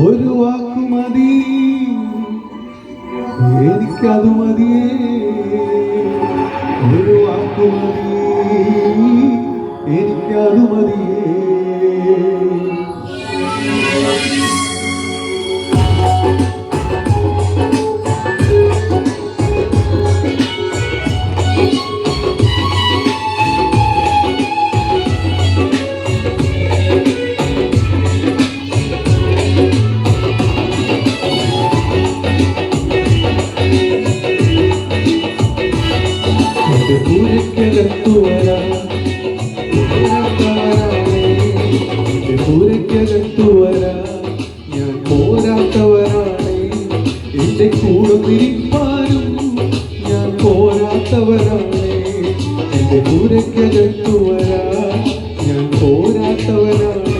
ഒരു വാക്കു മതി, എനിക്കത് മതിയേ. ഒരു വാക്കു മതി, എനിക്കത് മതിയേ. ഞാൻ പോരാത്തവരാണ്, എന്റെ കൂടെ തിരിപ്പാനും ഞാൻ പോരാത്തവരാണ്. എന്റെ പൂരക്കകത്തു വരാൻ ഞാൻ പോരാത്തവരാണ്,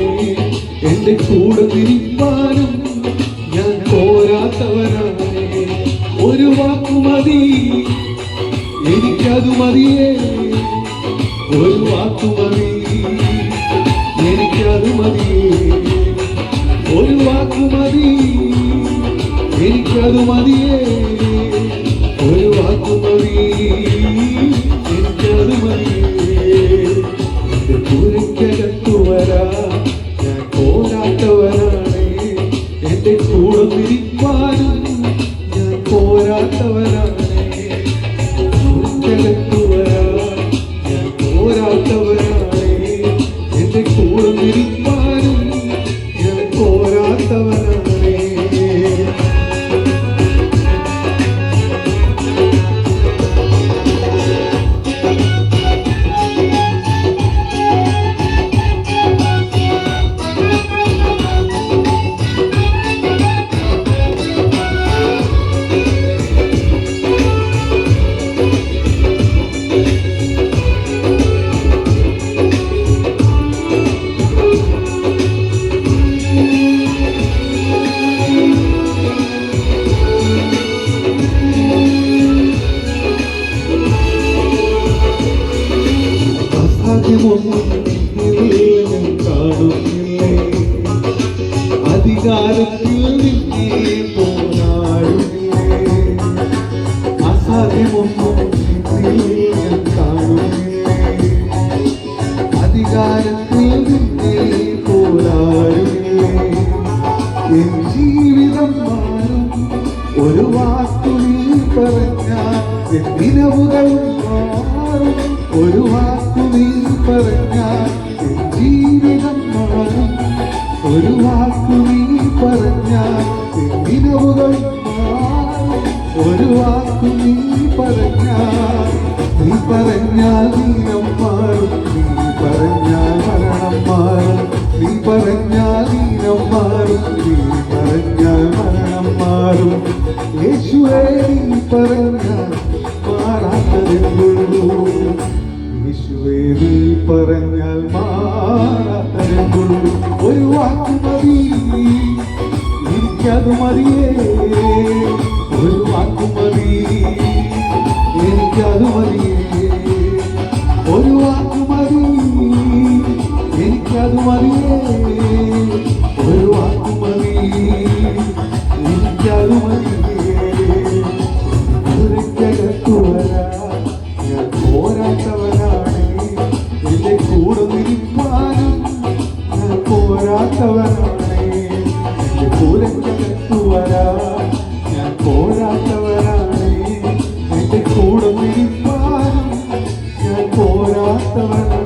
എന്റെ കൂടെ തിരിപ്പാനും ഞാൻ പോരാത്തവരാണ്. ഒരു വാക്കു മതി, എനിക്കത് മതിയേ. ഒരു വാക്കു മതി, എനിക്കത് മതിയേ. ഒരു വാക്കു മതി, എനിക്കത് മതിയേ. ഒരു വാക്കു മതി, എനിക്കത് മതിയേ. എന്റെ പൂരക്കകത്തു വരാൻ ഞാൻ പോരാത്തവരാണ്, എന്റെ കൂടെ തിരിപ്പാനും ഞാൻ പോരാത്തവരാണ്. അധികാരത്തിൽ നിന്നേ പോരാടുന്നില്ലേ, അസാധ്യമൊന്നും ഞാൻ കാണുന്നില്ലേ. അധികാരത്തിൽ നിന്നേ പോരാടുന്നില്ലേ. എൻ ജീവിതം മാറും ഒരു വാക്കു നീ പറഞ്ഞാൽ, എൻ ദിനവുകൾ മാറും ഒരു വാക്കു നീ പറഞ്ഞാൽ. എൻ ജീവിതം മാറും ഒരു വാക്കു നീ പറഞ്ഞാൽ, ദിനവുകൾ മാറും ഒരു വാക്കു നീ പറഞ്ഞാൽ. നീ പറഞ്ഞാൽ ദീനം മാറും, നീ പറഞ്ഞാൽ മരണം മാറും. നീ പറഞ്ഞാൽ ദീനം മാറും, നീ പറഞ്ഞാൽ മരണം മാറും. യേശുവേ നീ പറഞ്ഞാൽ മാറാത്തതെന്തുള്ളൂ, യേശുവേ നീ പറഞ്ഞാൽ മാറാത്തതെന്തുള്ളൂ. ഒരു വാക്കു മതി, എനിക്കത് മതിയേ. ഒരു വാക്കു മതി, എനിക്കത് മതിയേ. ഒരു വാക്കു മതി, എനിക്കത് മതിയേ. ഒരു വാക്കു മതി, എനിക്കത് മതിയേ. പൂരക്കകത്തു വരാൻ ഞാൻ പോരാത്തവനാണ്, എന്റെ കൂടെ നിൽപ്പാനും ഞാൻ പോരാത്തവനാണ്. എന്റെ പൂരക്കകത്തു വരാൻ ഞാൻ പോരാത്തവനാണ്, എന്റെ കൂടെ നിൽപ്പാനും ഞാൻ പോരാത്തവനാണ്.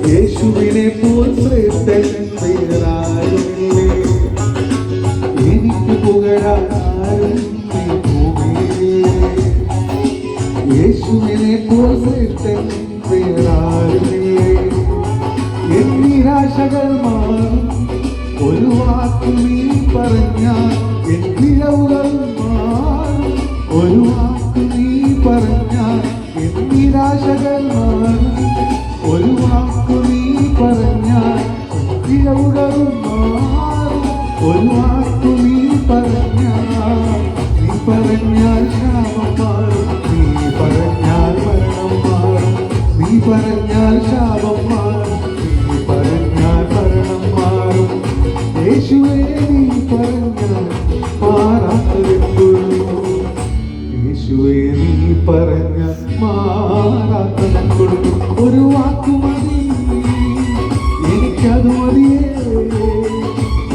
യേശുവിനെ പോൽ ശ്രേഷ്ഠൻ വേറാരുമില്ലേ. എനിക്ക് പുകഴാൻ ആരും ഈ ഭൂമിയിലില്ലേ. യേശുവിനെ പോൽ ശ്രേഷ്ഠൻ വേറാരുമില്ലേ. എന്നീ നിരാശകൾ മാറും. ഒരു വാക്കു നീ പറഞ്ഞാൽ എൻ പിഴവുകൾ മാറും. ഒരു വാക്കു നീ പറഞ്ഞാൽ എൻ നിരാശകൾ മാറും. ഒരു വാക്കു നീ പറഞ്ഞാൽ എൻ പിഴവുകൾ മാറും. ഒരു വാക്കു നീ പറഞ്ഞാൽ ശാപം മാറും. നീ പറഞ്ഞാൽ മരണം മാറും. നീ പറഞ്ഞാൽ ശാപം മാറും. നീ പറഞ്ഞാൽ മരണം മാറും. യേശുവേ നീ പറഞ്ഞാൽ മാറാത്തതെന്തുള്ളൂ. യേശുവേ നീ പറഞ്ഞാൽ മാറാത്തതെന്തുള്ളൂ. ഒരു വാക്കു മതി, എനിക്കത് മതിയേ.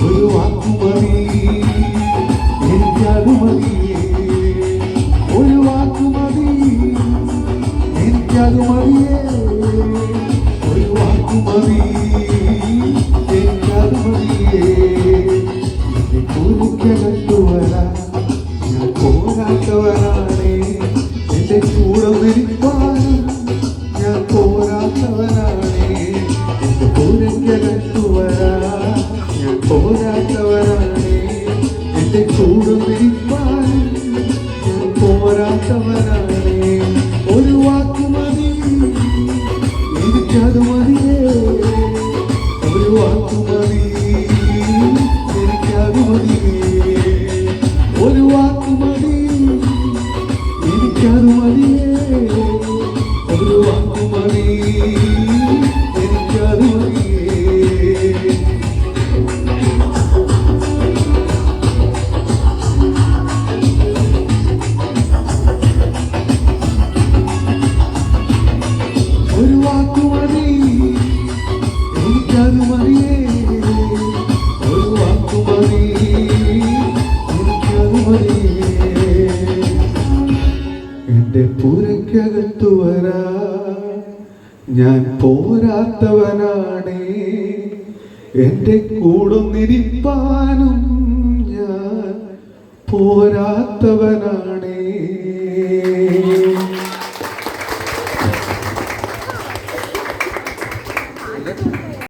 ഒരു വാക്കു മതി, എനിക്കത് മതിയേ. ഒരു വാക്കു മതി, എനിക്കത് മതിയേ. ഒരു വാക്കു മതി, എനിക്കത് മതിയേ. എന്റെ കൂലിക്കകത്തു വരാൻ ഞാൻ പോരാത്തവനാണേ. എന്റെ കൂടെ നിൽക്കാനും ഞാൻ പോരാത്തവനാണേ. എന്റെ കൂലിക്കകത്തു വരാൻ ഞാൻ പോരാത്തവനാണേ. എന്റെ കൂടെ നിൽക്കാനും ഞാൻ പോരാത്തവനാണേ. ഒരു വാക്കു മതി, എനിക്കത് മതിയേ. ഒരു വാക്കു മതി, എനിക്കത് മതിയേ. ഒരു വാക്കു മതി, എനിക്കത് മതിയേ. ഒരു വാക്കു മതി, എനിക്കത് മതിയേ. ഒരു വാക്കു മതി, എനിക്കത് മതിയേ. ഒരു വാക്കു മതി, എനിക്കത് മതിയേ. എന്റെ പുരയ്ക്കകത്തു വരാ ഞാൻ പോരാത്തവനാണേ. എന്റെ കൂടൊന്നിരിപ്പാനും ഞാൻ പോരാത്തവനാണ്.